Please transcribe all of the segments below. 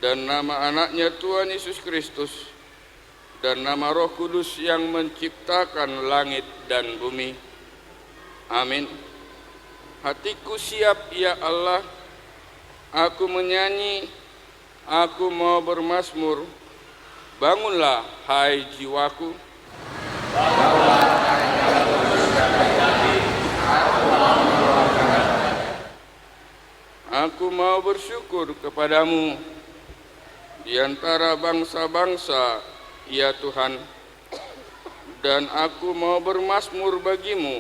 dan nama anaknya Tuhan Yesus Kristus, dan nama Roh Kudus yang menciptakan langit dan bumi. Amin. Hatiku siap, ya Allah, aku menyanyi, aku mau bermazmur. Bangunlah, hai jiwaku. Aku mau bersyukur kepadamu di antara bangsa-bangsa, ya Tuhan, dan aku mau bermazmur bagimu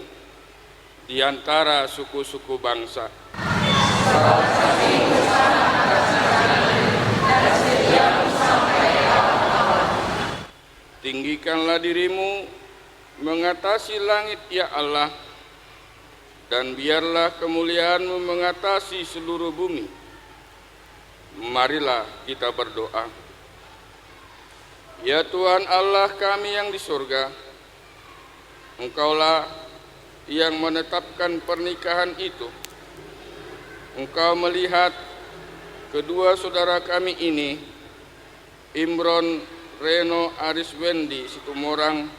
di antara suku-suku bangsa. Tinggikanlah dirimu mengatasi langit, ya Allah, dan biarlah kemuliaan-Mu mengatasi seluruh bumi. Marilah kita berdoa. Ya Tuhan Allah kami yang di surga, Engkaulah yang menetapkan pernikahan itu. Engkau melihat kedua saudara kami ini, Imron Reno Ariswendi Situmorang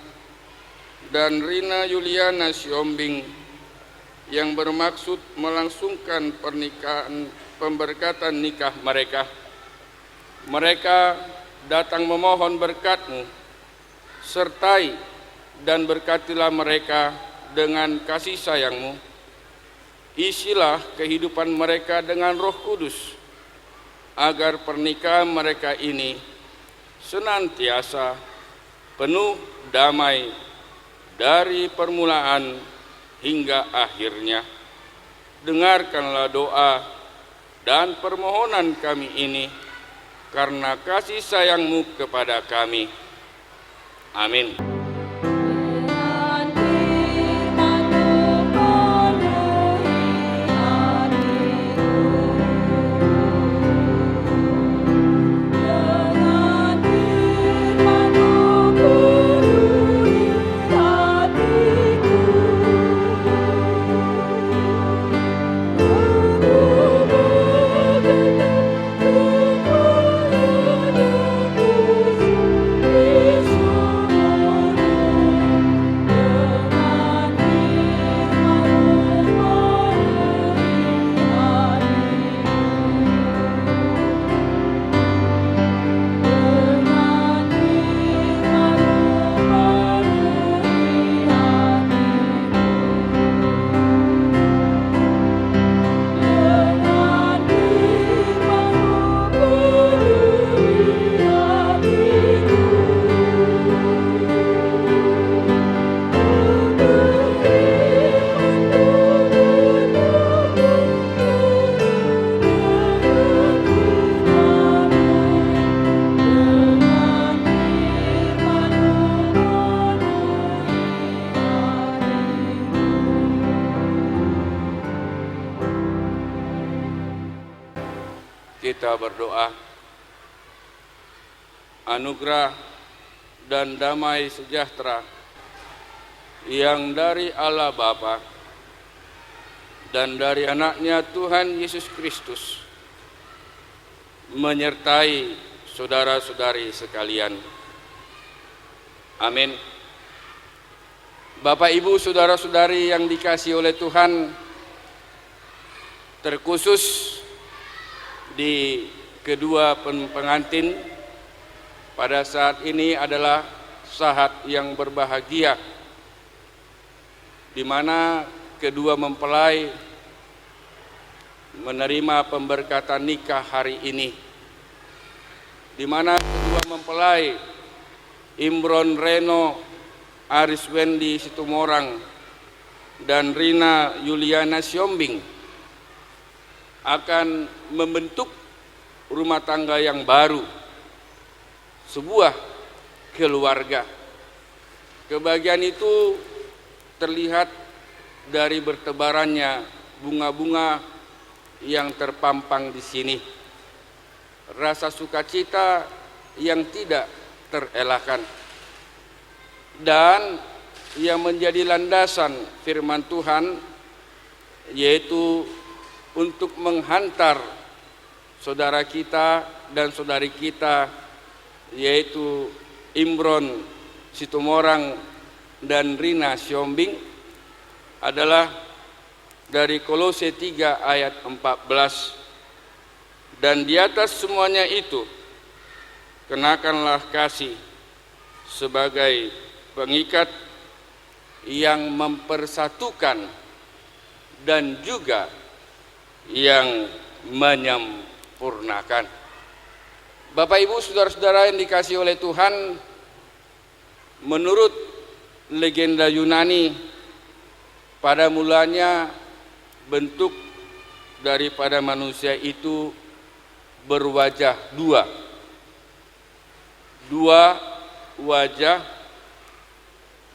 dan Rina Yuliana Siombing, yang bermaksud melangsungkan pernikahan pemberkatan nikah mereka. Mereka datang memohon berkat-Mu, sertai dan berkatilah mereka dengan kasih sayang-Mu. Isilah kehidupan mereka dengan Roh Kudus, agar pernikahan mereka ini senantiasa penuh damai dari permulaan hingga akhirnya. Dengarkanlah doa dan permohonan kami ini karena kasih sayang-Mu kepada kami. Amin. Kita berdoa. Anugerah dan damai sejahtera yang dari Allah Bapa dan dari anaknya Tuhan Yesus Kristus menyertai saudara-saudari sekalian. Amin. Bapak, Ibu, saudara-saudari yang dikasihi oleh Tuhan, terkhusus di kedua pengantin pada saat ini adalah saat yang berbahagia, di mana kedua mempelai menerima pemberkatan nikah hari ini, di mana kedua mempelai Imron Reno Ariswendi Situmorang dan Rina Yuliana Siombing akan membentuk rumah tangga yang baru, sebuah keluarga. Kebahagiaan itu terlihat dari bertebarannya bunga-bunga yang terpampang di sini. Rasa sukacita yang tidak terelakkan. Dan yang menjadi landasan firman Tuhan, yaitu untuk menghantar saudara kita dan saudari kita, yaitu Imron Situmorang dan Rina Siombing, adalah dari Kolose 3 ayat 14. Dan di atas semuanya itu, kenakanlah kasih sebagai pengikat yang mempersatukan dan juga yang menyempurnakan. Bapak Ibu, saudara-saudara yang dikasihi oleh Tuhan, menurut legenda Yunani, pada mulanya bentuk daripada manusia itu berwajah dua. Dua wajah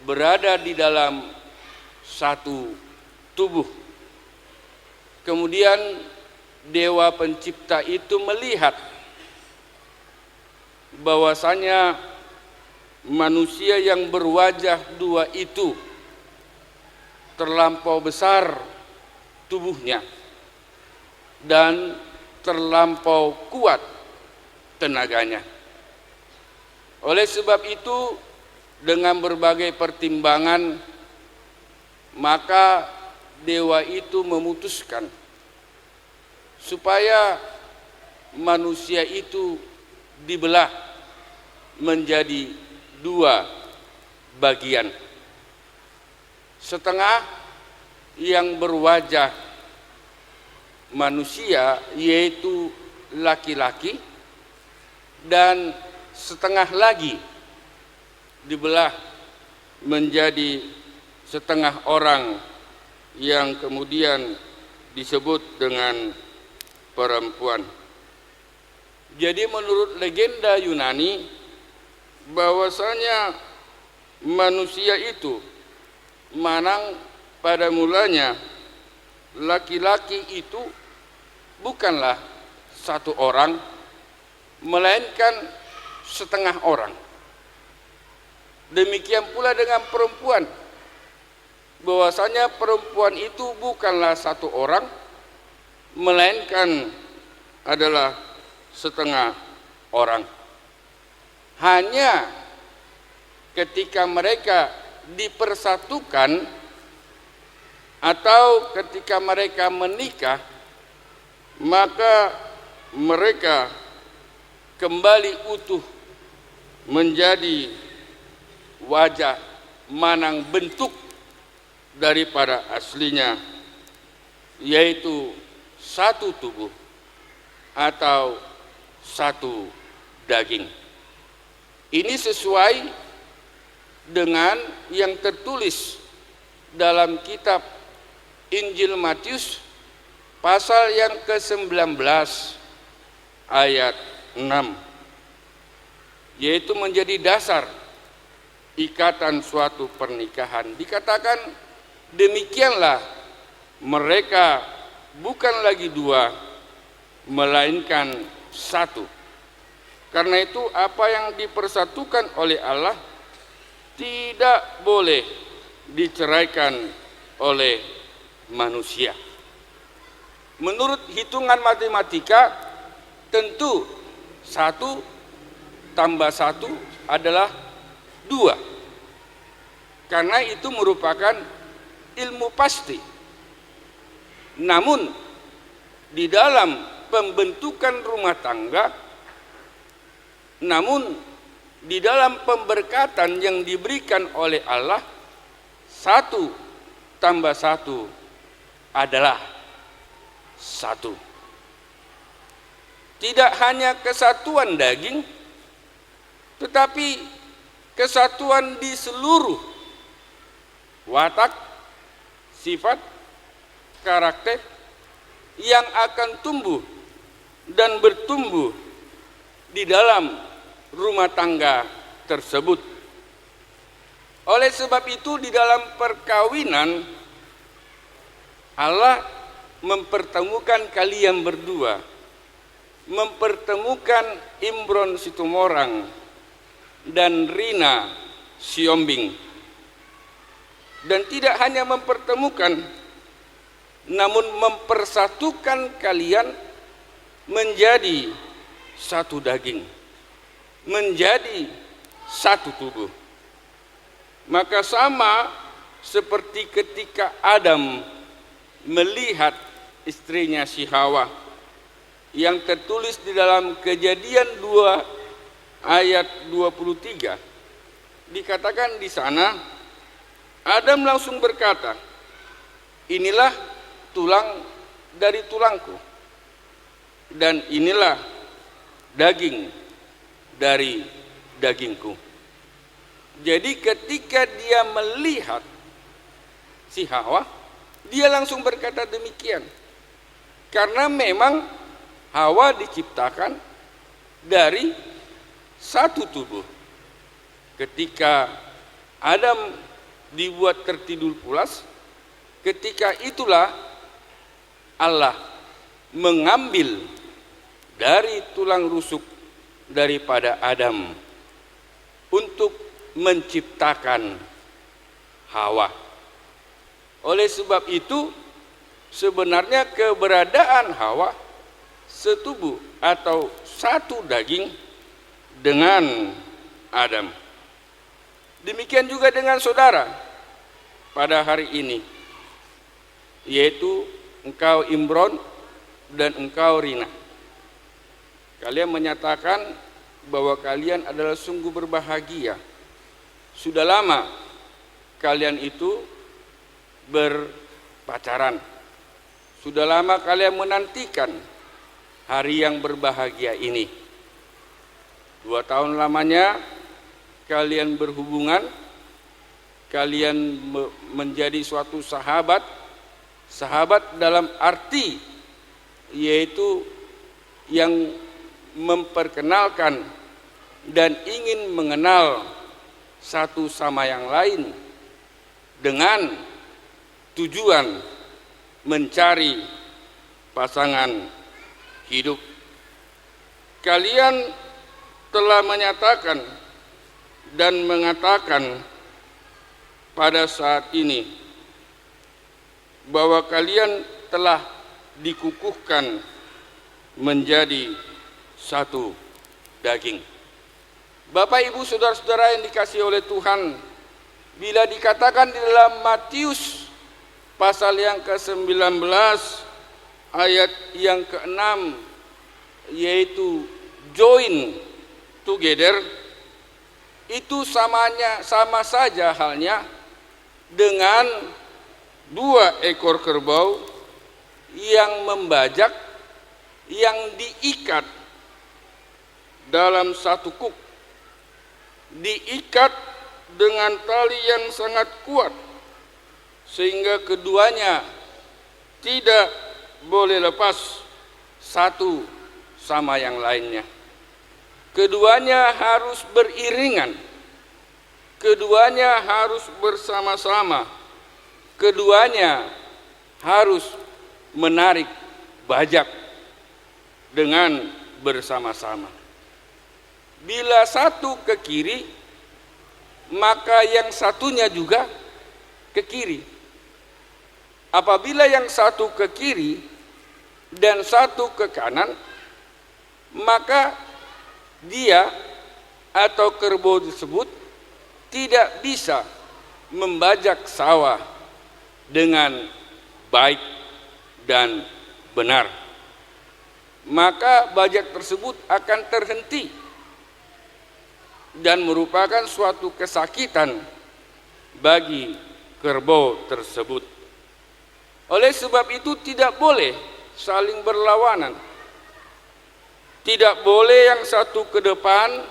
berada di dalam satu tubuh. Kemudian Dewa Pencipta itu melihat bahwasanya manusia yang berwajah dua itu terlampau besar tubuhnya dan terlampau kuat tenaganya. Oleh sebab itu, dengan berbagai pertimbangan, maka dewa itu memutuskan supaya manusia itu dibelah menjadi dua bagian. Setengah yang berwajah manusia, yaitu laki-laki, dan setengah lagi dibelah menjadi setengah orang yang kemudian disebut dengan perempuan. Jadi menurut legenda Yunani, bahwasanya manusia itu manang pada mulanya laki-laki itu bukanlah satu orang, melainkan setengah orang. Demikian pula dengan perempuan, bahwasanya perempuan itu bukanlah satu orang, melainkan adalah setengah orang. Hanya ketika mereka dipersatukan atau ketika mereka menikah, maka mereka kembali utuh menjadi wajah manang bentuk daripada aslinya, yaitu satu tubuh atau satu daging. Ini sesuai dengan yang tertulis dalam kitab Injil Matius pasal yang ke-19 ayat 6, yaitu menjadi dasar ikatan suatu pernikahan. Dikatakan demikianlah mereka bukan lagi dua, melainkan satu. Karena itu apa yang dipersatukan oleh Allah tidak boleh diceraikan oleh manusia. Menurut hitungan matematika, tentu 1 tambah 1 adalah 2. Karena itu merupakan ilmu pasti. Namun di dalam pembentukan rumah tangga, namun di dalam pemberkatan yang diberikan oleh Allah, 1 tambah 1 adalah 1. Tidak hanya kesatuan daging, tetapi kesatuan di seluruh watak, sifat, karakter yang akan tumbuh dan bertumbuh di dalam rumah tangga tersebut. Oleh sebab itu, di dalam perkawinan Allah mempertemukan kalian berdua, mempertemukan Imron Situmorang dan Rina Siombing. Dan tidak hanya mempertemukan, namun mempersatukan kalian menjadi satu daging, menjadi satu tubuh. Maka sama seperti ketika Adam melihat istrinya si Hawa, yang tertulis di dalam Kejadian 2 ayat 23, dikatakan di sana, Adam langsung berkata, inilah tulang dari tulangku, dan inilah daging dari dagingku. Jadi ketika dia melihat si Hawa, dia langsung berkata demikian. Karena memang Hawa diciptakan dari satu tubuh. Ketika Adam dibuat tertidur pulas, ketika itulah Allah mengambil dari tulang rusuk daripada Adam untuk menciptakan Hawa. Oleh sebab itu, sebenarnya keberadaan Hawa setubuh atau satu daging dengan Adam. Demikian juga dengan saudara pada hari ini, yaitu engkau Imron dan engkau Rina. Kalian menyatakan bahwa kalian adalah sungguh berbahagia. Sudah lama kalian itu berpacaran. Sudah lama kalian menantikan hari yang berbahagia ini. 2 tahun lamanya kalian berhubungan, kalian menjadi suatu sahabat. Sahabat dalam arti yaitu yang memperkenalkan dan ingin mengenal satu sama yang lain dengan tujuan mencari pasangan hidup. Kalian telah menyatakan dan mengatakan pada saat ini bahwa kalian telah dikukuhkan menjadi satu daging. Bapak, Ibu, saudara-saudara yang dikasihi oleh Tuhan, bila dikatakan di dalam Matius pasal yang ke-19 ayat yang ke-6, yaitu join together, itu sama saja halnya dengan 2 ekor kerbau yang membajak, yang diikat dalam satu kuk, diikat dengan tali yang sangat kuat, sehingga keduanya tidak boleh lepas satu sama yang lainnya. Keduanya harus beriringan, keduanya harus bersama-sama, keduanya harus menarik bajak dengan bersama-sama. Bila satu ke kiri, maka yang satunya juga ke kiri. Apabila yang satu ke kiri dan satu ke kanan, maka dia atau kerbau tersebut tidak bisa membajak sawah dengan baik dan benar. Maka bajak tersebut akan terhenti dan merupakan suatu kesakitan bagi kerbau tersebut. Oleh sebab itu tidak boleh saling berlawanan. Tidak boleh yang satu ke depan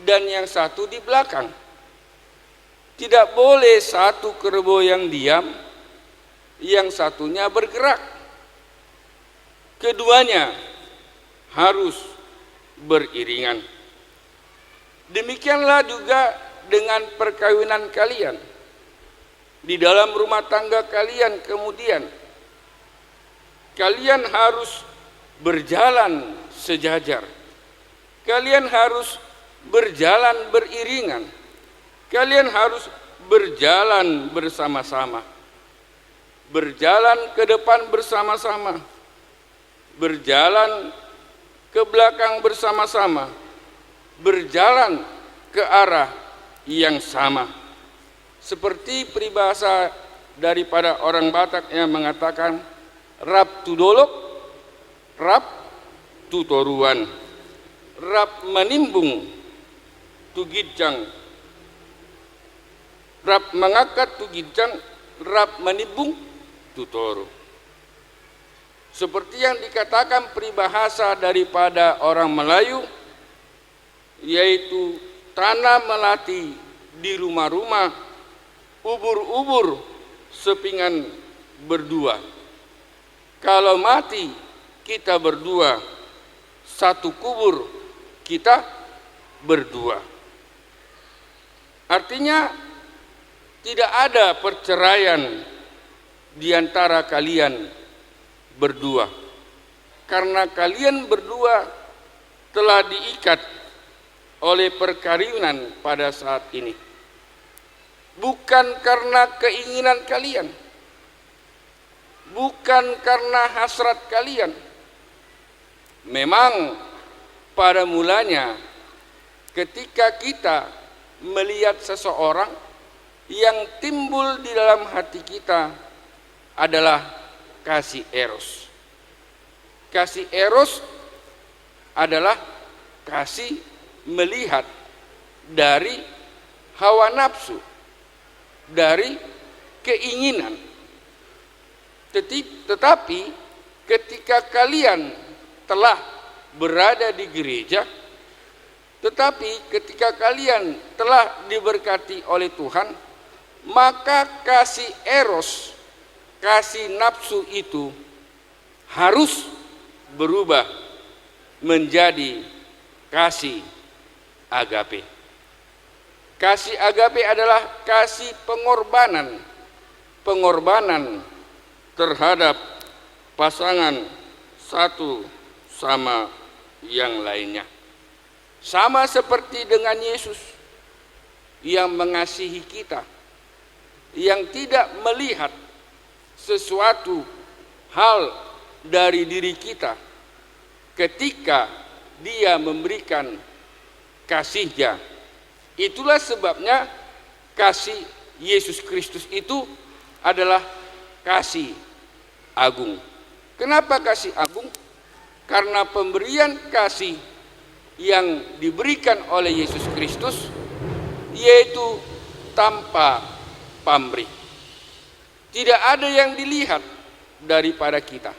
dan yang satu di belakang. Tidak boleh satu kerbau yang diam, yang satunya bergerak. Keduanya harus beriringan. Demikianlah juga dengan perkawinan kalian. Di dalam rumah tangga kalian kemudian, kalian harus berjalan sejajar. Kalian harus berjalan beriringan. Kalian harus berjalan bersama-sama. Berjalan ke depan bersama-sama. Berjalan ke belakang bersama-sama, berjalan ke arah yang sama. Seperti peribahasa daripada orang Batak yang mengatakan, rap tu dolok, rap tu toruan, rap menimbung tu gijang, rap mengangkat tu gijang, rap menimbung tu toru. Seperti yang dikatakan peribahasa daripada orang Melayu, yaitu tanah melati di rumah-rumah, ubur-ubur sepingan berdua. Kalau mati kita berdua, satu kubur kita berdua. Artinya tidak ada perceraian di antara kalian berdua, karena kalian berdua telah diikat oleh perkawinan pada saat ini, bukan karena keinginan kalian, bukan karena hasrat kalian. Memang pada mulanya ketika kita melihat seseorang, yang timbul di dalam hati kita adalah kasih eros. Kasih eros adalah kasih melihat dari hawa nafsu, dari keinginan. Tetapi ketika kalian telah berada di gereja, tetapi ketika kalian telah diberkati oleh Tuhan, maka kasih eros, kasih nafsu itu harus berubah menjadi kasih agape. Kasih agape adalah kasih pengorbanan, pengorbanan terhadap pasangan satu sama yang lainnya. Sama seperti dengan Yesus yang mengasihi kita, yang tidak melihat sesuatu hal dari diri kita ketika dia memberikan kasihnya. Itulah sebabnya kasih Yesus Kristus itu adalah kasih agung. Kenapa kasih agung? Karena pemberian kasih yang diberikan oleh Yesus Kristus yaitu tanpa pamrih. Tidak ada yang dilihat daripada kita,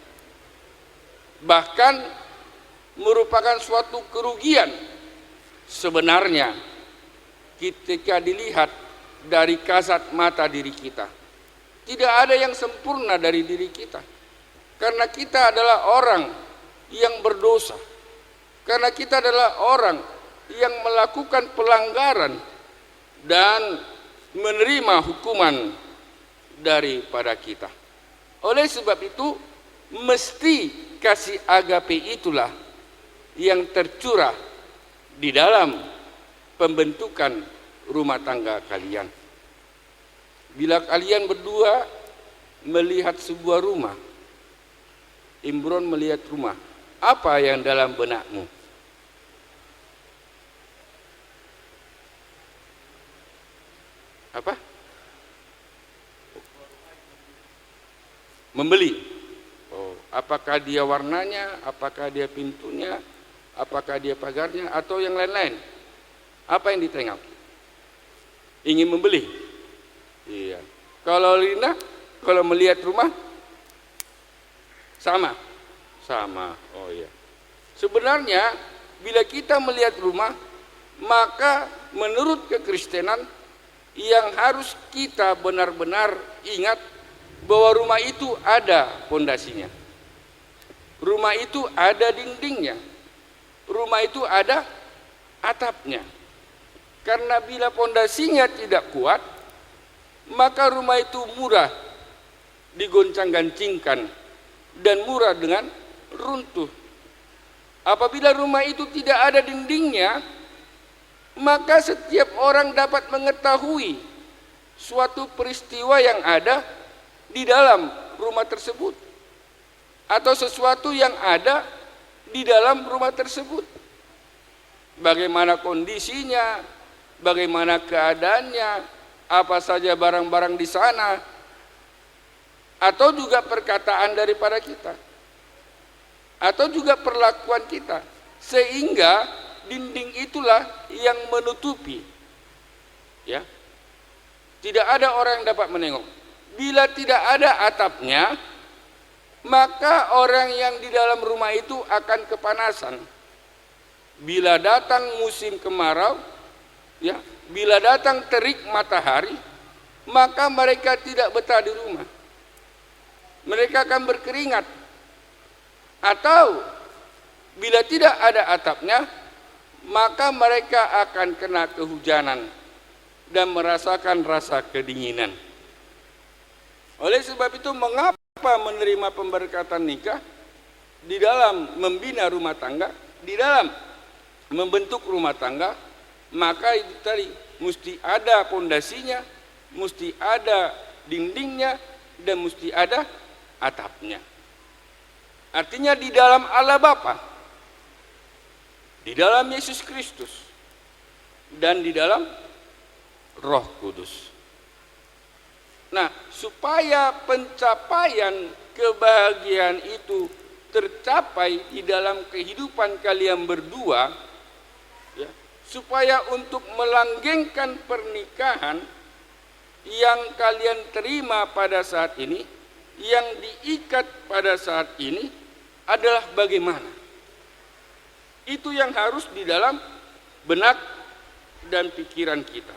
bahkan merupakan suatu kerugian sebenarnya ketika dilihat dari kasat mata diri kita. Tidak ada yang sempurna dari diri kita, karena kita adalah orang yang berdosa, karena kita adalah orang yang melakukan pelanggaran dan menerima hukuman daripada kita. Oleh sebab itu, mesti kasih agape itulah yang tercurah di dalam pembentukan rumah tangga kalian. Bila kalian berdua melihat sebuah rumah, Imron melihat rumah, apa yang dalam benakmu? Apa? Membeli. Oh, apakah dia warnanya, apakah dia pintunya, apakah dia pagarnya, atau yang lain-lain? Apa yang ditengok? Ingin membeli. Iya. Kalau Lina, kalau melihat rumah, sama. Oh iya. Sebenarnya bila kita melihat rumah, maka menurut kekristenan yang harus kita benar-benar ingat bahwa rumah itu ada pondasinya, rumah itu ada dindingnya, rumah itu ada atapnya. Karena bila pondasinya tidak kuat, maka rumah itu mudah digoncang-gancingkan dan mudah dengan runtuh. Apabila rumah itu tidak ada dindingnya, maka setiap orang dapat mengetahui suatu peristiwa yang ada di dalam rumah tersebut, atau sesuatu yang ada di dalam rumah tersebut. Bagaimana kondisinya, bagaimana keadaannya, apa saja barang-barang di sana, atau juga perkataan daripada kita, atau juga perlakuan kita, sehingga dinding itulah yang menutupi, ya. Tidak ada orang yang dapat menengok. Bila tidak ada atapnya, maka orang yang di dalam rumah itu akan kepanasan. Bila datang musim kemarau, ya, bila datang terik matahari, maka mereka tidak betah di rumah. Mereka akan berkeringat. Atau bila tidak ada atapnya, maka mereka akan kena kehujanan dan merasakan rasa kedinginan. Oleh sebab itu, mengapa menerima pemberkatan nikah di dalam membina rumah tangga, di dalam membentuk rumah tangga, maka itu tadi mesti ada pondasinya, mesti ada dindingnya, dan mesti ada atapnya. Artinya di dalam Allah Bapa, di dalam Yesus Kristus, dan di dalam Roh Kudus. Nah, supaya pencapaian kebahagiaan itu tercapai di dalam kehidupan kalian berdua, ya, supaya untuk melanggengkan pernikahan yang kalian terima pada saat ini, yang diikat pada saat ini adalah bagaimana? Itu yang harus di dalam benak dan pikiran kita.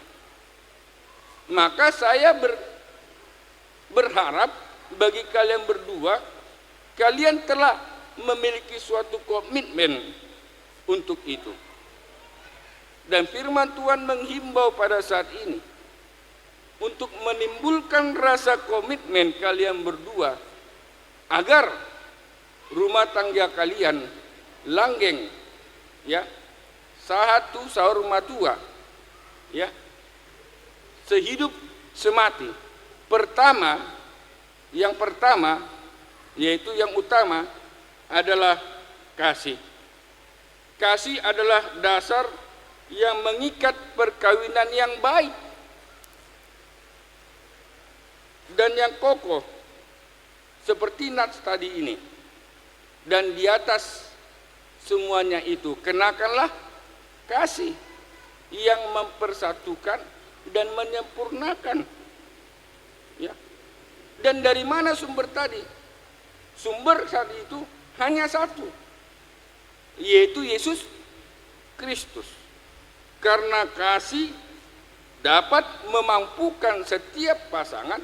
Maka saya berharap bagi kalian berdua, kalian telah memiliki suatu komitmen untuk itu. Dan firman Tuhan menghimbau pada saat ini untuk menimbulkan rasa komitmen kalian berdua agar rumah tangga kalian langgeng, ya, sahatu sahur matua, ya, sehidup semati. Yang pertama, yaitu yang utama adalah kasih. Kasih adalah dasar yang mengikat perkawinan yang baik dan yang kokoh seperti nats tadi ini. Dan di atas semuanya itu kenakanlah kasih yang mempersatukan dan menyempurnakan, ya. Dan dari mana sumber tadi? Sumber saat itu hanya satu, yaitu Yesus Kristus. Karena kasih dapat memampukan setiap pasangan,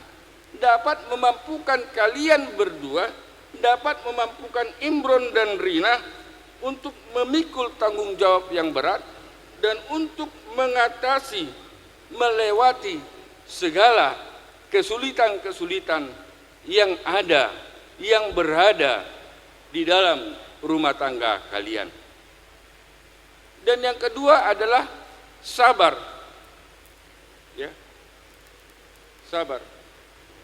dapat memampukan kalian berdua, dapat memampukan Imron dan Rina untuk memikul tanggung jawab yang berat dan untuk mengatasi, melewati segala kesulitan-kesulitan yang ada, yang berada di dalam rumah tangga kalian. Dan yang kedua adalah sabar, ya, sabar.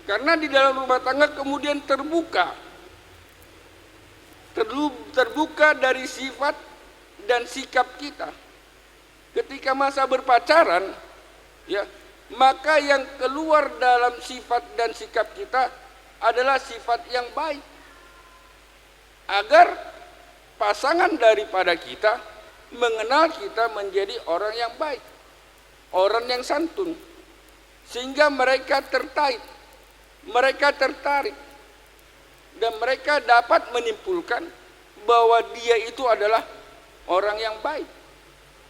Karena di dalam rumah tangga kemudian terbuka dari sifat dan sikap kita. Ketika masa berpacaran, ya, maka yang keluar dalam sifat dan sikap kita adalah sifat yang baik, agar pasangan daripada kita mengenal kita menjadi orang yang baik, orang yang santun, sehingga mereka tertarik, dan mereka dapat menyimpulkan bahwa dia itu adalah orang yang baik.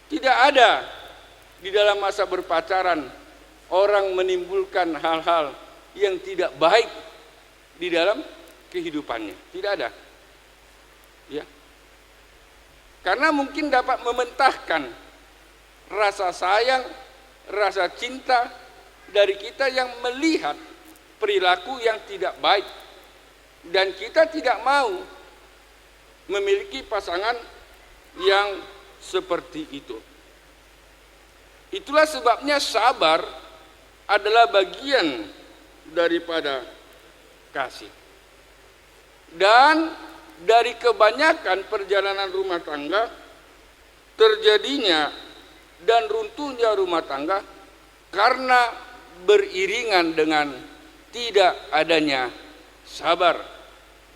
Tidak ada di dalam masa berpacaran orang menimbulkan hal-hal yang tidak baik di dalam kehidupannya. Tidak ada, ya. Karena mungkin dapat mementahkan rasa sayang, rasa cinta dari kita yang melihat perilaku yang tidak baik, dan kita tidak mau memiliki pasangan yang seperti itu. Itulah sebabnya sabar adalah bagian daripada kasih. Dan dari kebanyakan perjalanan rumah tangga terjadinya dan runtuhnya rumah tangga karena beriringan dengan tidak adanya sabar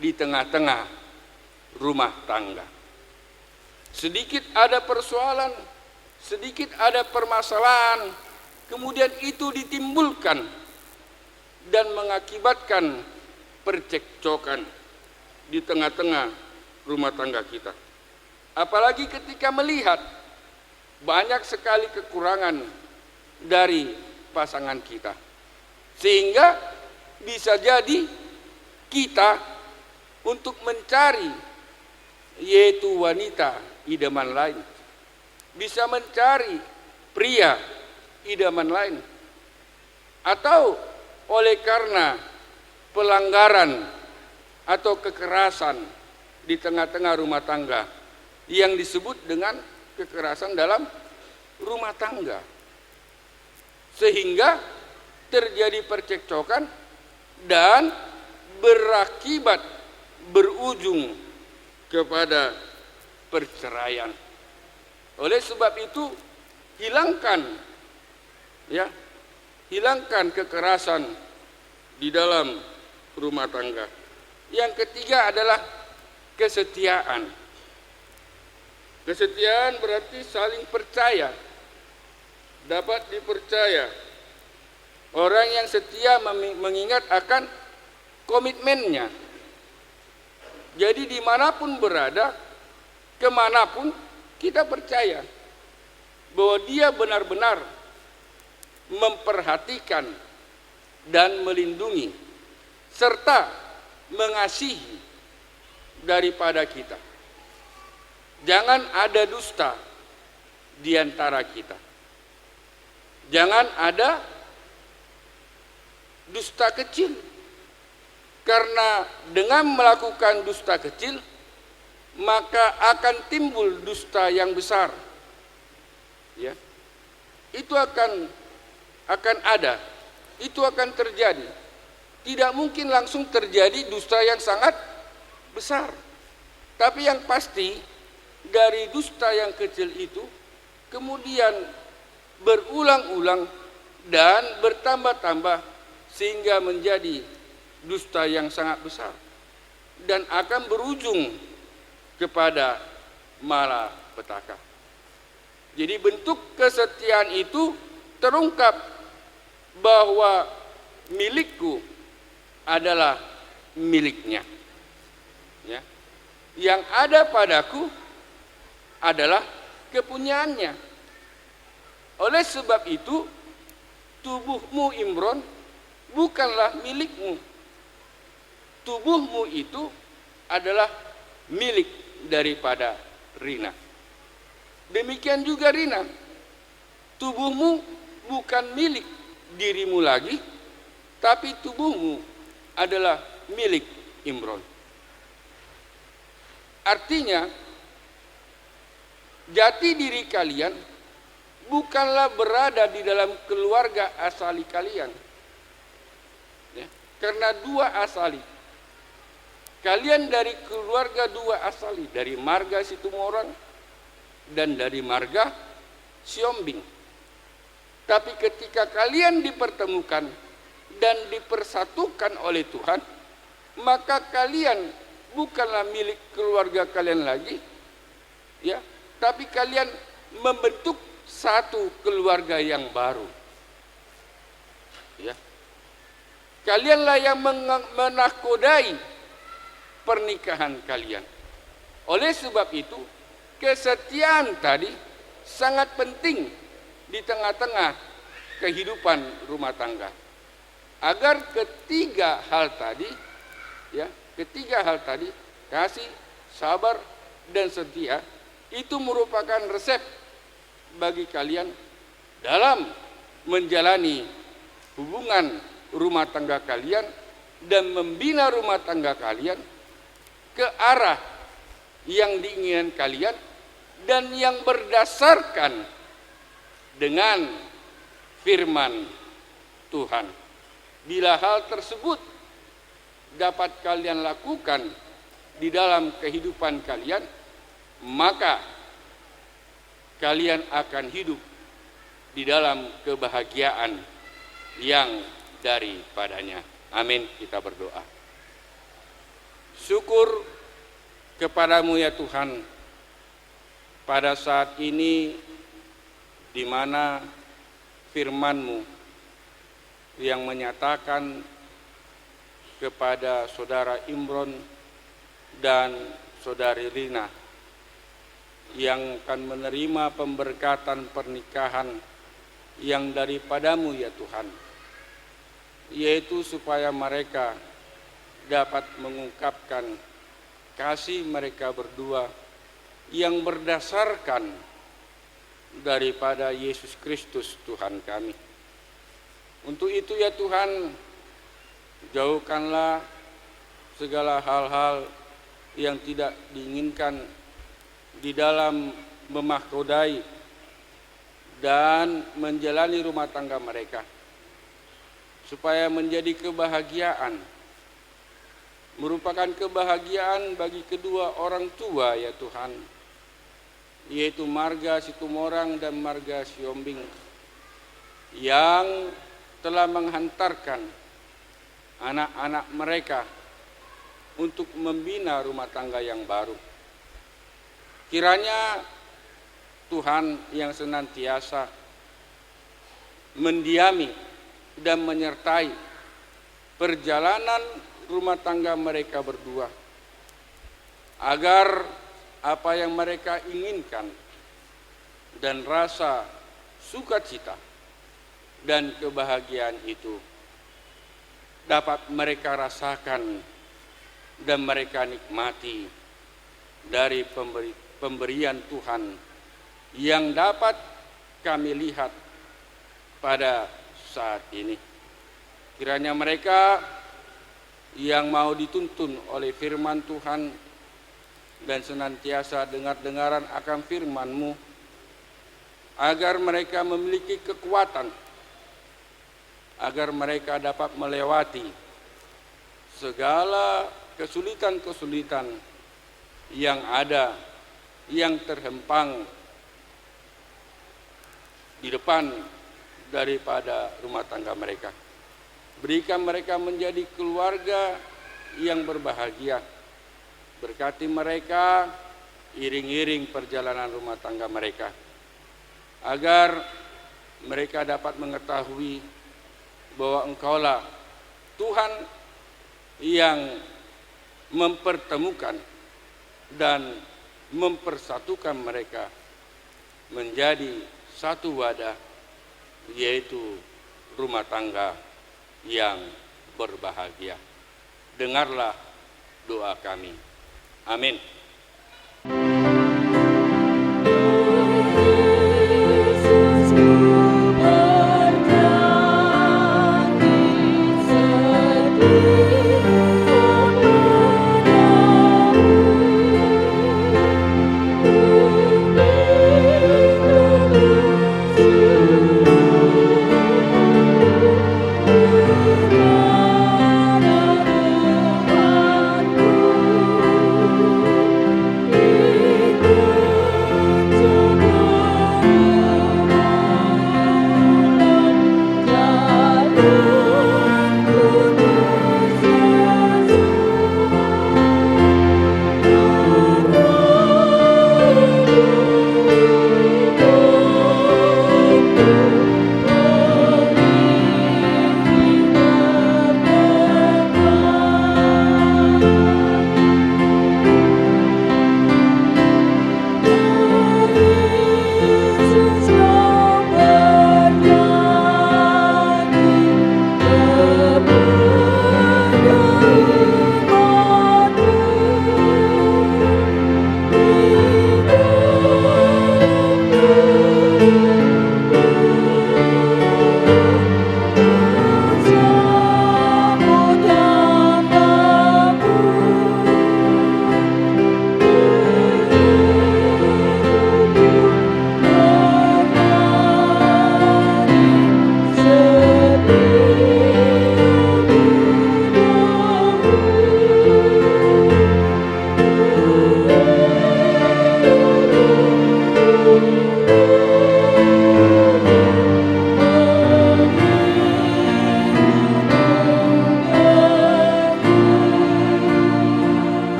di tengah-tengah rumah tangga. Sedikit ada persoalan, sedikit ada permasalahan, kemudian itu ditimbulkan dan mengakibatkan percekcokan di tengah-tengah rumah tangga kita. Apalagi ketika melihat banyak sekali kekurangan dari pasangan kita, sehingga bisa jadi kita untuk mencari yaitu wanita idaman lain, bisa mencari pria idaman lain, atau oleh karena pelanggaran atau kekerasan di tengah-tengah rumah tangga yang disebut dengan kekerasan dalam rumah tangga, sehingga terjadi percekcokan dan berakibat berujung kepada perceraian. Oleh sebab itu hilangkan kekerasan di dalam rumah tangga. Yang ketiga adalah kesetiaan. Kesetiaan berarti saling percaya, dapat dipercaya. Orang yang setia mengingat akan komitmennya. Jadi dimanapun berada, kemanapun kita percaya bahwa dia benar-benar memperhatikan dan melindungi serta mengasihi daripada kita. Jangan ada dusta di antara kita. Jangan ada dusta kecil. Karena dengan melakukan dusta kecil, maka akan timbul dusta yang besar. Ya. Itu akan ada. Itu akan terjadi. Tidak mungkin langsung terjadi dusta yang sangat besar. Tapi yang pasti dari dusta yang kecil itu kemudian berulang-ulang dan bertambah-tambah sehingga menjadi dusta yang sangat besar dan akan berujung kepada malapetaka. Jadi bentuk kesetiaan itu terungkap bahwa milikku adalah miliknya. Ya. Yang ada padaku adalah kepunyaannya. Oleh sebab itu, tubuhmu Imron bukanlah milikmu. Tubuhmu itu adalah milik daripada Rina. Demikian juga Rina. Tubuhmu bukan milik dirimu lagi, tapi tubuhmu adalah milik Imron. Artinya, jati diri kalian bukanlah berada di dalam keluarga asali kalian. Ya, karena dua asali. Kalian dari keluarga dua asali, dari marga Situmorang dan dari marga Siombing. Tapi ketika kalian dipertemukan dan dipersatukan oleh Tuhan, maka kalian bukanlah milik keluarga kalian lagi, ya, tapi kalian membentuk satu keluarga yang baru. Ya. Kalianlah yang menakodai pernikahan kalian. Oleh sebab itu, kesetiaan tadi sangat penting di tengah-tengah kehidupan rumah tangga. Agar ketiga hal tadi, kasih, sabar, dan setia, itu merupakan resep bagi kalian dalam menjalani hubungan rumah tangga kalian dan membina rumah tangga kalian ke arah yang diinginkan kalian dan yang berdasarkan dengan firman Tuhan. Bila hal tersebut dapat kalian lakukan di dalam kehidupan kalian, maka kalian akan hidup di dalam kebahagiaan yang daripadanya. Amin. Kita berdoa. Syukur kepadamu ya Tuhan, pada saat ini di mana firman-Mu yang menyatakan kepada saudara Imron dan saudari Rina yang akan menerima pemberkatan pernikahan yang daripadamu ya Tuhan, yaitu supaya mereka dapat mengungkapkan kasih mereka berdua yang berdasarkan daripada Yesus Kristus Tuhan kami. Untuk itu ya Tuhan, jauhkanlah segala hal-hal yang tidak diinginkan di dalam memahkodai dan menjalani rumah tangga mereka, supaya menjadi kebahagiaan, merupakan kebahagiaan bagi kedua orang tua ya Tuhan, yaitu marga Situmorang dan marga Siombing, yang telah menghantarkan anak-anak mereka untuk membina rumah tangga yang baru. Kiranya Tuhan yang senantiasa mendiami dan menyertai perjalanan rumah tangga mereka berdua, agar apa yang mereka inginkan dan rasa sukacita dan kebahagiaan itu dapat mereka rasakan dan mereka nikmati dari pemberian Tuhan yang dapat kami lihat pada saat ini. Kiranya mereka yang mau dituntun oleh firman Tuhan dan senantiasa dengar-dengaran akan firman-Mu, agar mereka memiliki kekuatan, agar mereka dapat melewati segala kesulitan-kesulitan yang ada, yang terhempang di depan daripada rumah tangga mereka. Berikan mereka menjadi keluarga yang berbahagia. Berkati mereka, iring-iring perjalanan rumah tangga mereka, agar mereka dapat mengetahui bahwa Engkaulah Tuhan yang mempertemukan dan mempersatukan mereka menjadi satu wadah, yaitu rumah tangga yang berbahagia. Dengarlah doa kami. Amin.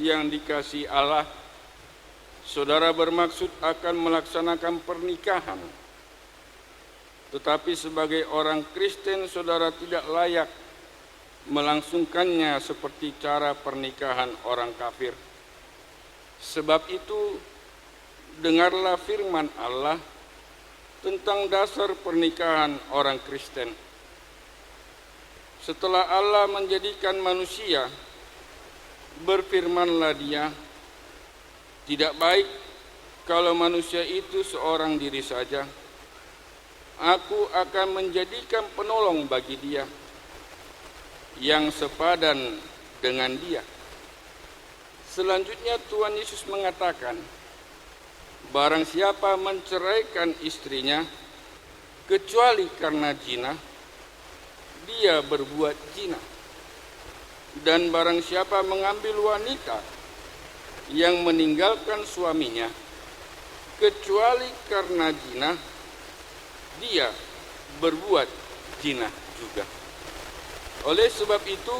yang dikasihi Allah, saudara bermaksud akan melaksanakan pernikahan. Tetapi sebagai orang Kristen, saudara tidak layak melangsungkannya seperti cara pernikahan orang kafir. Sebab itu, dengarlah firman Allah tentang dasar pernikahan orang Kristen. Setelah Allah menjadikan manusia, berfirmanlah Dia, tidak baik kalau manusia itu seorang diri saja. Aku akan menjadikan penolong bagi dia yang sepadan dengan dia. Selanjutnya Tuhan Yesus mengatakan, barang siapa menceraikan istrinya kecuali karena zina, dia berbuat zina. Dan barang siapa mengambil wanita yang meninggalkan suaminya kecuali karena zina, dia berbuat zina juga. Oleh sebab itu,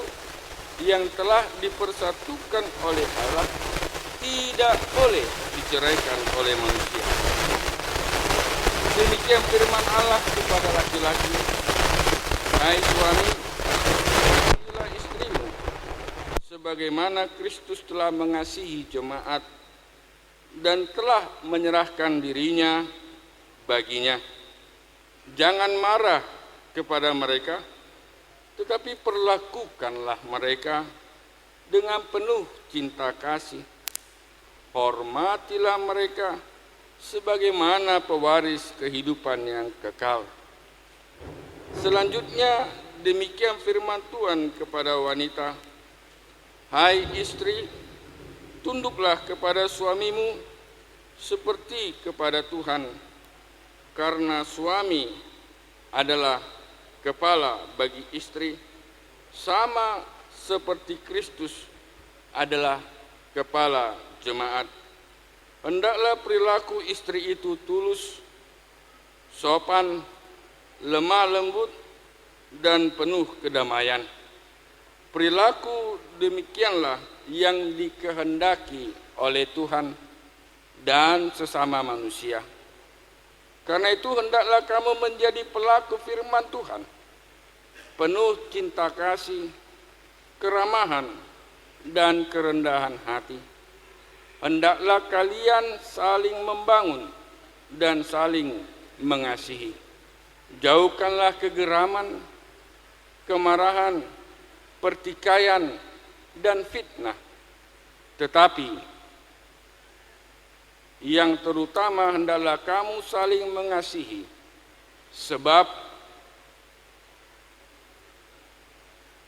yang telah dipersatukan oleh Allah tidak boleh diceraikan oleh manusia. Demikian firman Allah kepada laki-laki, hai suami, kasihilah istrimu sebagaimana Kristus telah mengasihi jemaat dan telah menyerahkan dirinya baginya. Jangan marah kepada mereka, tetapi perlakukanlah mereka dengan penuh cinta kasih. Hormatilah mereka sebagaimana pewaris kehidupan yang kekal. Selanjutnya, demikian firman Tuhan kepada wanita, hai istri, tunduklah kepada suamimu seperti kepada Tuhan, karena suami adalah kepala bagi istri, sama seperti Kristus adalah kepala jemaat. Hendaklah perilaku istri itu tulus, sopan, lemah lembut, dan penuh kedamaian. Perilaku demikianlah yang dikehendaki oleh Tuhan dan sesama manusia. Karena itu hendaklah kamu menjadi pelaku firman Tuhan, penuh cinta kasih, keramahan, dan kerendahan hati. Hendaklah kalian saling membangun dan saling mengasihi. Jauhkanlah kegeraman, kemarahan, pertikaian, dan fitnah. Tetapi yang terutama hendaklah kamu saling mengasihi, sebab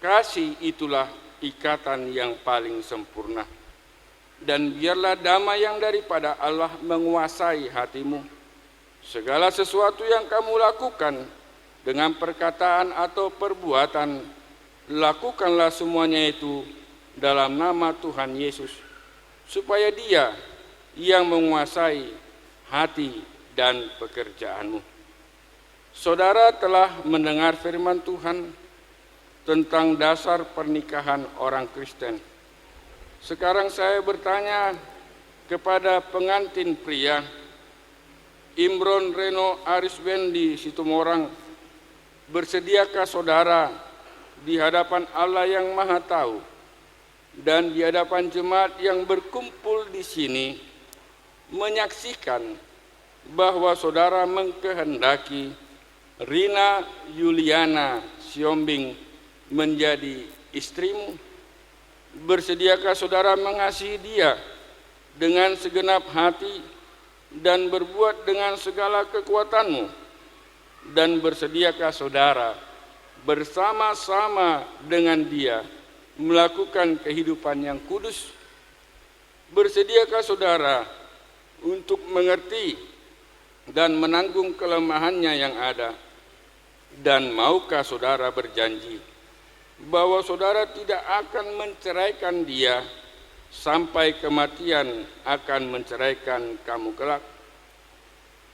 kasih itulah ikatan yang paling sempurna. Dan biarlah damai yang daripada Allah menguasai hatimu. Segala sesuatu yang kamu lakukan dengan perkataan atau perbuatan, lakukanlah semuanya itu dalam nama Tuhan Yesus, supaya Dia yang menguasai hati dan pekerjaanmu. Saudara telah mendengar firman Tuhan tentang dasar pernikahan orang Kristen. Sekarang saya bertanya kepada pengantin pria, Imron Reno Ariswendi Situmorang, bersediakah saudara di hadapan Allah yang Maha Tahu dan di hadapan jemaat yang berkumpul di sini menyaksikan bahwa saudara mengkehendaki Rina Yuliana Siombing menjadi istrimu? Bersediakah saudara mengasihi dia dengan segenap hati dan berbuat dengan segala kekuatanmu? Dan bersediakah saudara bersama-sama dengan dia melakukan kehidupan yang kudus? Bersediakah saudara untuk mengerti dan menanggung kelemahannya yang ada? Dan maukah saudara berjanji bahwa saudara tidak akan menceraikan dia sampai kematian akan menceraikan kamu kelak?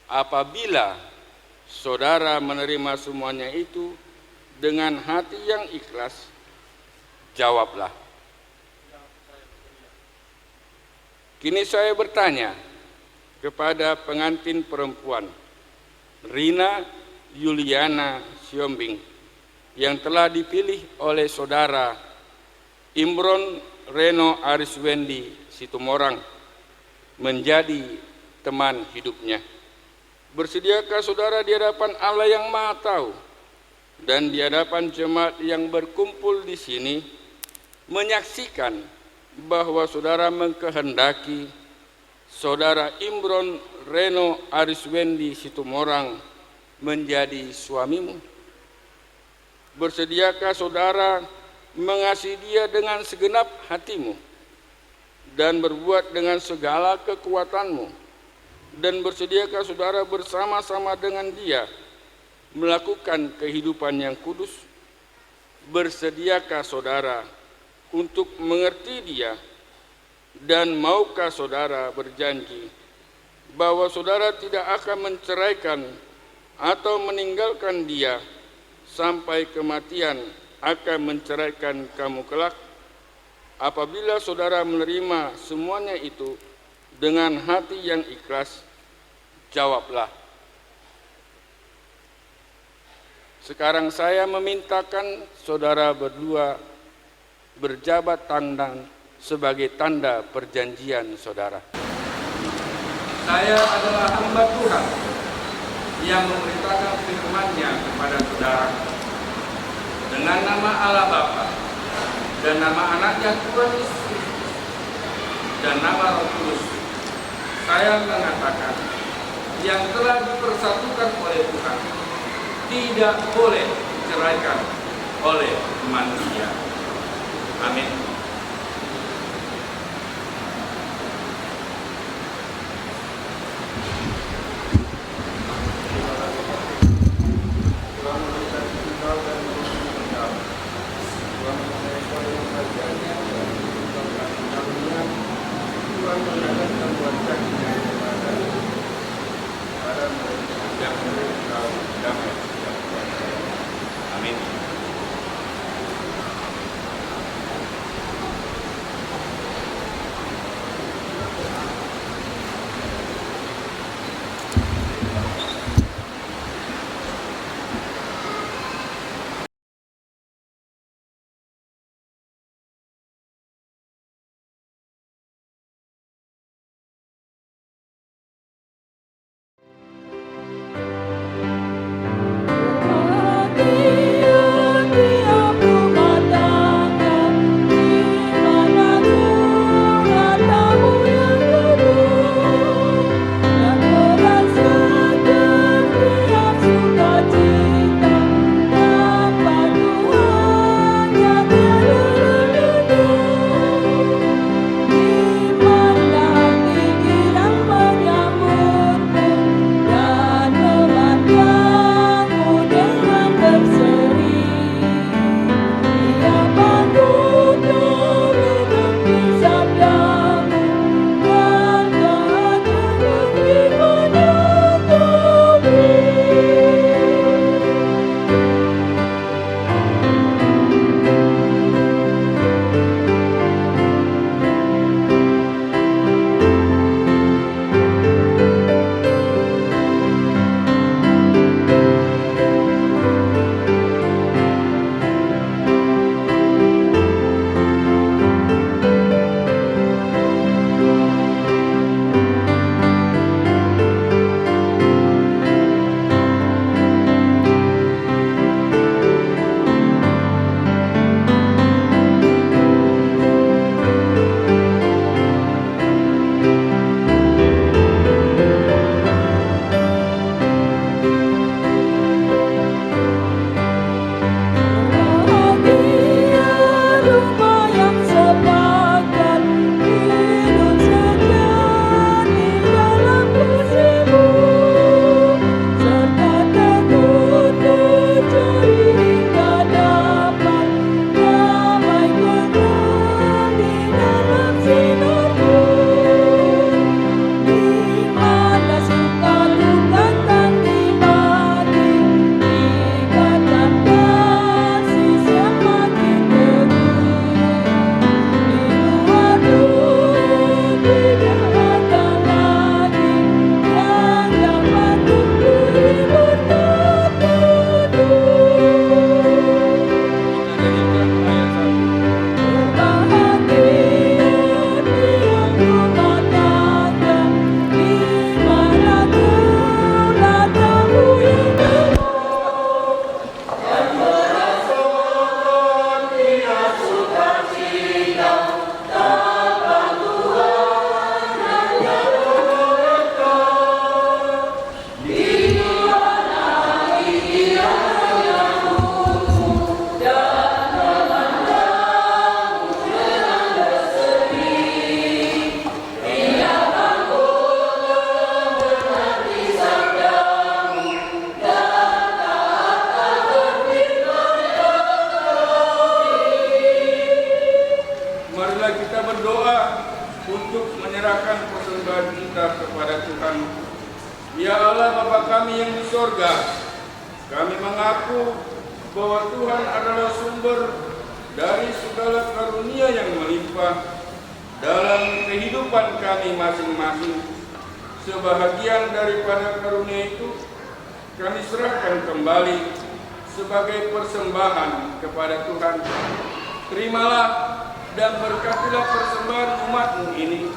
Apabila saudara menerima semuanya itu dengan hati yang ikhlas, jawablah. Kini saya bertanya kepada pengantin perempuan, Rina Yuliana Siombing, yang telah dipilih oleh saudara Imron Reno Ariswendi Situmorang menjadi teman hidupnya. Bersediakah saudara di hadapan Allah yang Maha Tahu dan di hadapan jemaat yang berkumpul di sini menyaksikan bahwa saudara mengkehendaki saudara Imron Reno Ariswendi Situmorang menjadi suamimu? Bersediakah saudara mengasihi dia dengan segenap hatimu dan berbuat dengan segala kekuatanmu? Dan bersediakah saudara bersama-sama dengan dia melakukan kehidupan yang kudus? Bersediakah saudara untuk mengerti dia? Dan maukah saudara berjanji bahwa saudara tidak akan menceraikan atau meninggalkan dia sampai kematian akan menceraikan kamu kelak? Apabila saudara menerima semuanya itu dengan hati yang ikhlas, jawablah. Sekarang saya memintakan saudara berdua berjabat tangan sebagai tanda perjanjian saudara. Saya adalah hamba Tuhan yang memberitakan firman-Nya kepada saudara dengan nama Allah Bapa dan nama Anaknya Tuhan Yesus Kristus dan nama Roh Kudus. Saya mengatakan yang telah dipersatukan oleh Tuhan tidak boleh diceraikan oleh manusia. Amin. Amin. Dia untuk menyerahkan persembahan kita kepada Tuhan. Ya Allah Bapa kami yang di sorga, kami mengaku bahwa Tuhan adalah sumber dari segala karunia yang melimpah dalam kehidupan kami masing-masing. Sebahagian daripada karunia itu kami serahkan kembali sebagai persembahan kepada Tuhan. Terimalah dan berkatilah persembahan umat-Mu ini,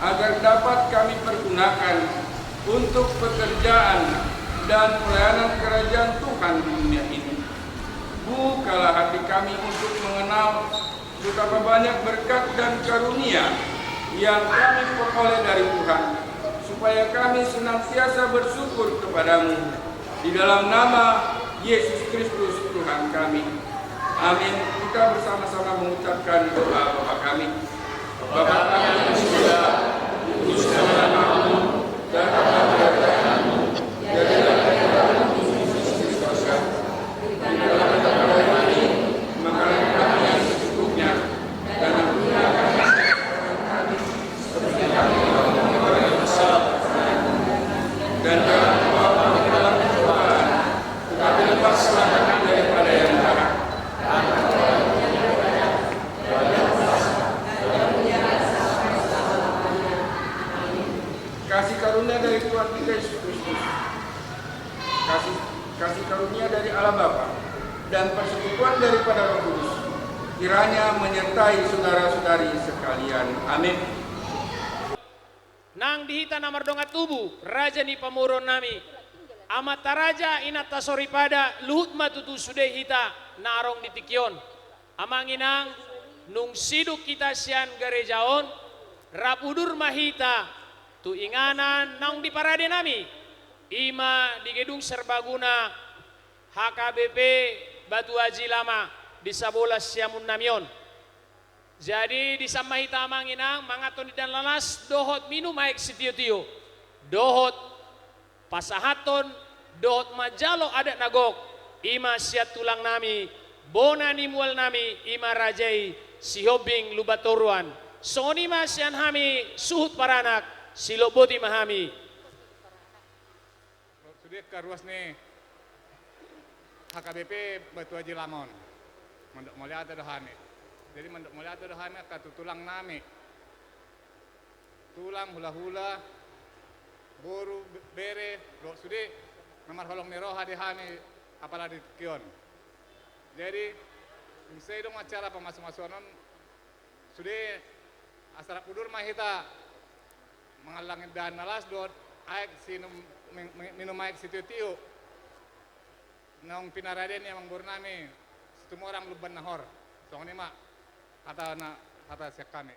agar dapat kami pergunakan untuk pekerjaan dan pelayanan kerajaan Tuhan di dunia ini. Bukalah hati kami untuk mengenal betapa banyak berkat dan karunia yang kami peroleh dari Tuhan, supaya kami senantiasa bersyukur kepadamu di dalam nama Yesus Kristus Tuhan kami. Amin. Kita bersama-sama mengucapkan doa Bapa kami. Bapa kami yang di surga, dikuduskanlah namamu, datanglah kerajaanmu, jadilah kehendakmu di surga. Berikanlah kepada kami makanan kami yang secukupnya, dan ampunilah kami seperti kami mengampuni orang yang bersalah kepadamu. Dan jangan membawa kami ke dalam pencobaan, tetapi lepaslah kami daripada yang jahat. Kasih karunia dari Tuhan kita Yesus Kristus, kasih karunia dari Allah Bapa, dan persekutuan daripada Roh Kudus kiranya menyertai saudara-saudari sekalian. Amin. Nang dihita namar donga tubuh raja ni pamuron nami amata raja inata soripada luhut matutu sudah hita narong ditikyon amanginang nung siduk kita sian gerejaon rapudur mahita tu inganan naung di parade nami ima di gedung serbaguna HKBP Batu Haji Lama di Sabola Siamun Namion. Jadi di samahita amanginang mangaton dan lalas dohot minum aik sitio-tio dohot pasahaton dohot majalo adat nagok ima siat tulang nami bona nimual nami ima rajai sihobing lubatoruan soni masian hami suhut paranak siloboti mahami sudah karuas nih HKBP Batu Haji Lamon mandok mulia terhane jadi mandok mulia terhane katu tulang nami tulang hula-hula boru bere do sudah nomor holong nero hadihani apalah di kion jadi saya dong acara pemasuk-masukan sudah asal pudur mahita mengalangin dan nalas dot aik sinum minum aik situ tiu nong pinaraden yang menggurnami semua orang luban nahor soalnya mak kata siap kami.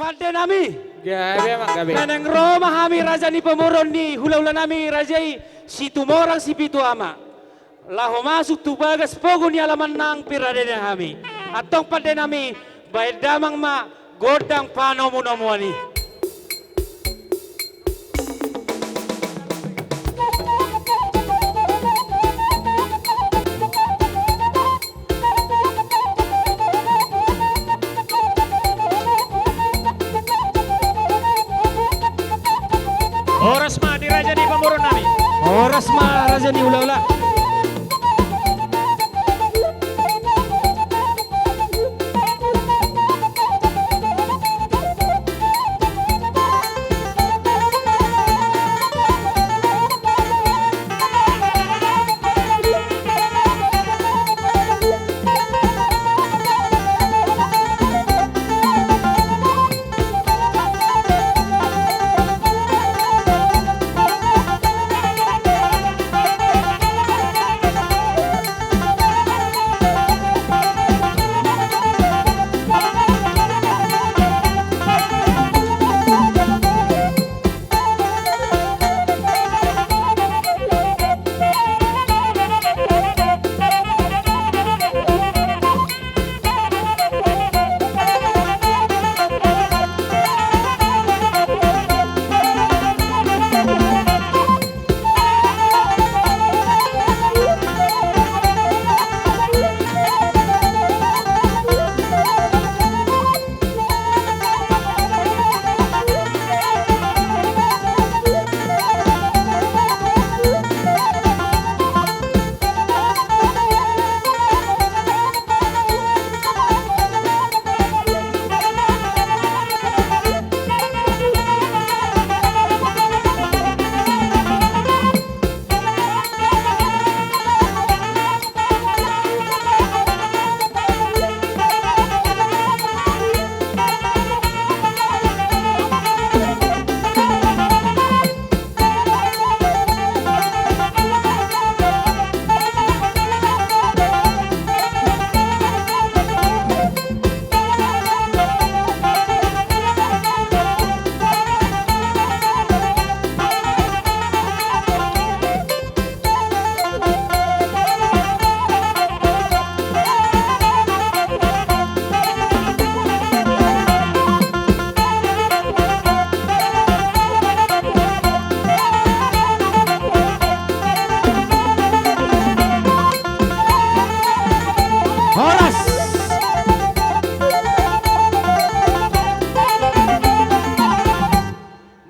pada nami. Gabi mang gabi. Nanang Roma hami raja ni pamuron ni hula-hula nami rajai si tumorang si pitu ama. Laho masuk tu bagas pogo ni alaman nang piradena hami. Atong pada nami baik damang ma godang pano munamuani. Oras ma di raja ni pamuron nami. Oras ma raja ni hula-hula.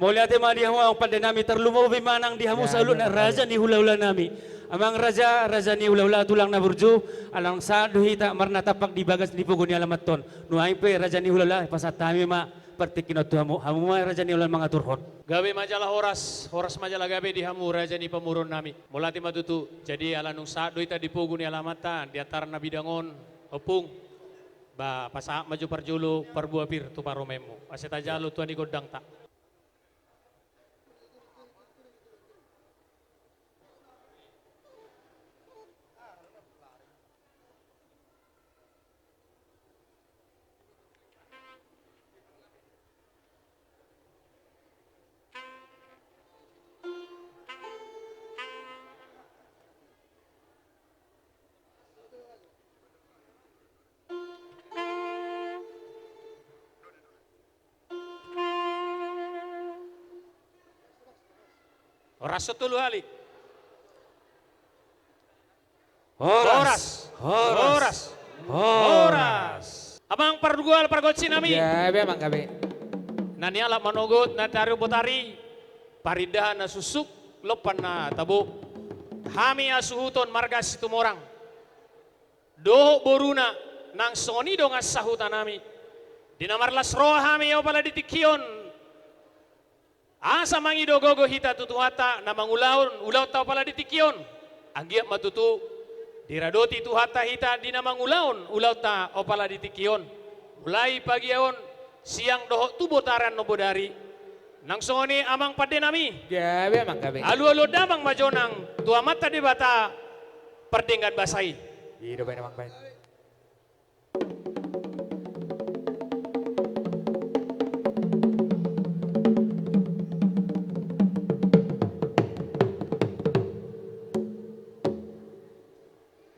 Mulia tema dihamu ang pada nami terlumobi manang dihamu sa ulo na raja ni hula-hula nami. Amang raja ni hula-hula tulang na burju alang sa duhita marna tapak di bagas ni pugo ni alamat ton. Nuay pe raja ni hula-hula pasatami ma partikinot hamu hamu ma raja ni hula mga turhon. Gabi majalah horas majalah gabi dihamu raja ni pamurun nami. Mulati matutu jadi ala nung sa duhita di pugo ni alamatan di antara nabi dangon opung ba pasa maju parjulu parbuah pir tu paromemu. Aseta jalu tuan di godang tak. Horas 10 kali. Horas. Amang pardugal pargotsi nami. Gabi mang gabi. Nani alap manogot na tario botari. Paridahan na susuk lopan na tabo. Hami asuhuton marga situmorang. Doho boruna nang sonido nga sahutan nami. Dinamarlas roa hami yaw pala ditikion. Asa mangido gogo hita tutuhata na ulaw tao pala ditikion. Agiat matutu diradoti tuhata hita di na mangulaon ulaw ta o pala ditikion. Mulai pagyaon siang doho tubotaran no bodari. Nang songoni amang pade nami. Gabi mang gabi. Alu-alu damang majonang tua mata di bata perdenggan basai. Hidup ini mang baik.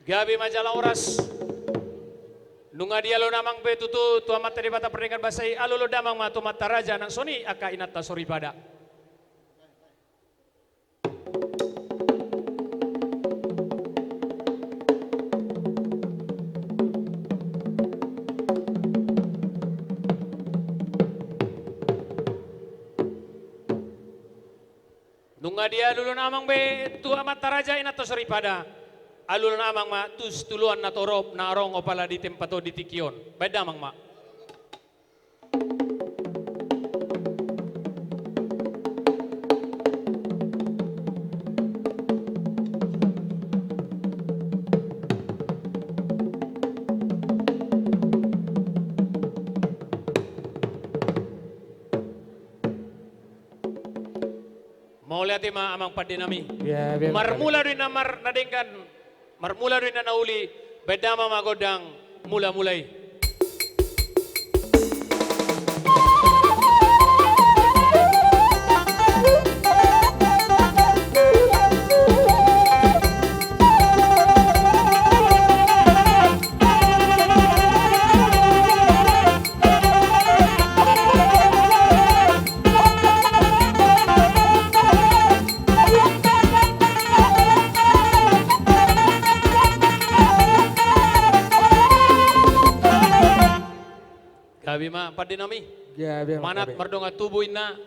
Gabi majalah oras. Nunga dia lo namang betutu tua mata di bata pernikahan basai alolo damang ma tu mata raja nang soni aka inata sori pada. Nunga dia lulu namang be tua mata raja inata sori pada. Alul namang ma tus tuluan na torop na arong opala di tempato di tikion. Beda mang ma. Mau lihat ma amang padinami. Gabi mang gabi. Marmula rin na nadengkan. Marmula rin na nauli, bedama magodang mula-mulay. Gabi ma padinami. Gabi mang Manat gabi. mardonga tubuin na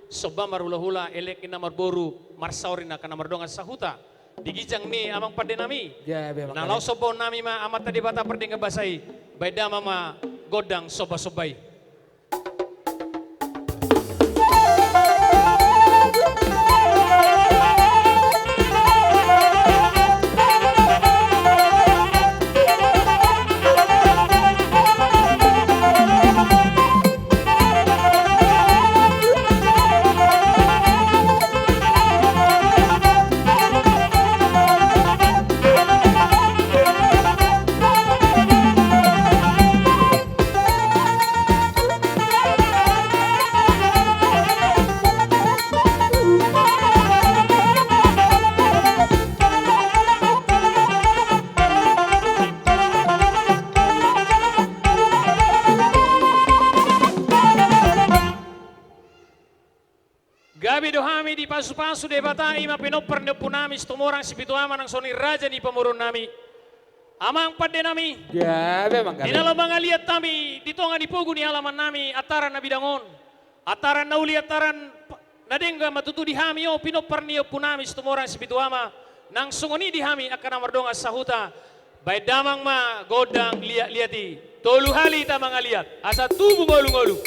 soba marula-hula elek ina marboru marsaurin na kana mardonga sahuta. Digijang ni amang padinami. Gabi mang Nalau gabi. sobo nami ma amat tadi bata perding basai. Beda mama godang soba-sobai. Gabi dohami di pasu-pasu debata ima pinoper nepunami stumorang sibituama nang soni raja ni pemurun nami. Amang padde nami. Gabi mang Di gabi. dalam mga liat nami, dito nga dipugo ni halaman nami, ataran na bidangon. Ataran na uli, ataran nadengga matutu di hami o pinoper niyo punami stumorang sibituama. Nang sungoni di hami akan namardonga sahuta. Bay damang ma godang liati. Tolu hali ta mga liat. Asa tubu ngolu-ngolu.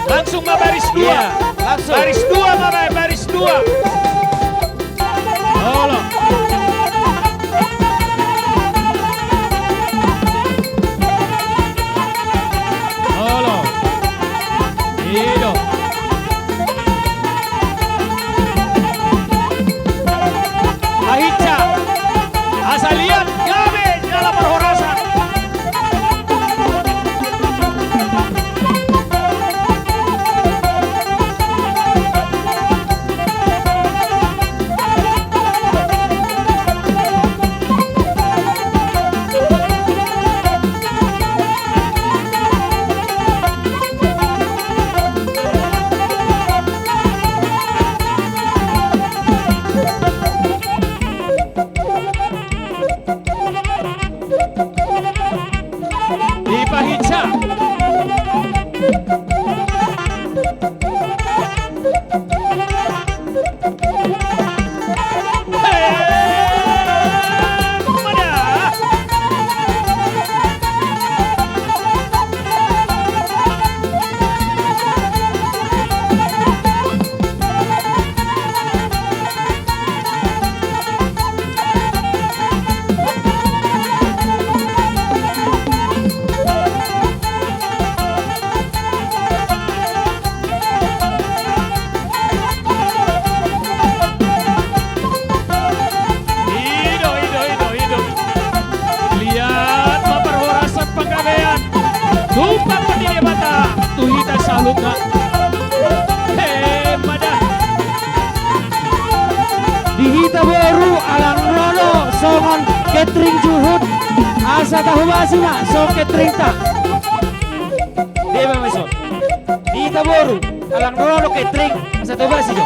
Langsung ma baris dua. Iya, langsung. Baris dua ma baris dua. Halo. Halo. Hidup. Ahica. Asal lihat Gabe dalam perhorasan. Dipahica. Hidup. Lihat memperhorasan penggawean. Tumpah pendiri bata. Tuhita salunga. Hei, pada. Dihita Boru alang rono songon catering juhud asa tahu basi mak so catering tak dia bang meso Dihita Boru alang rono catering asa tahu basi jo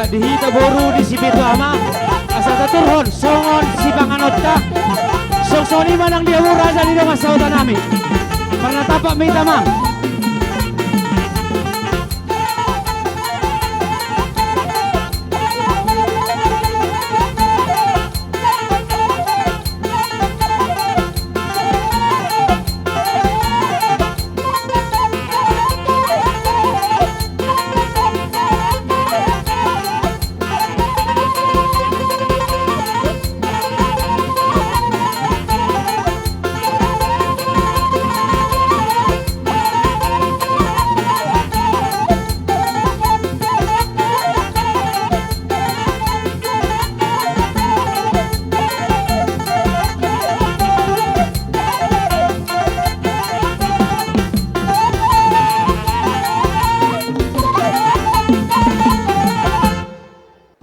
Dihita Boru di Sipitu Ama asa taturhon songon si panganota songsoni manang dia raja di rumah sautan nami karena tapak minta mang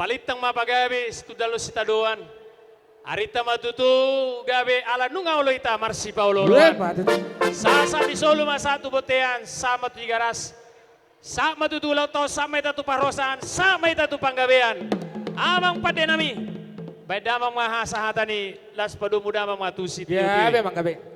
Palitang mapagabi studalo sitaduan. Arita matutu gabe ala nunga uloita marsi Paulo. Sasa di solo masatu botean sama tigaras. Sa matutulaw to sa may tatu parosan sa may tatu panggabean. Amang padenami. Baydamang mahasahatan ni las padumudamang matusi. Gabe, Mang Gabe.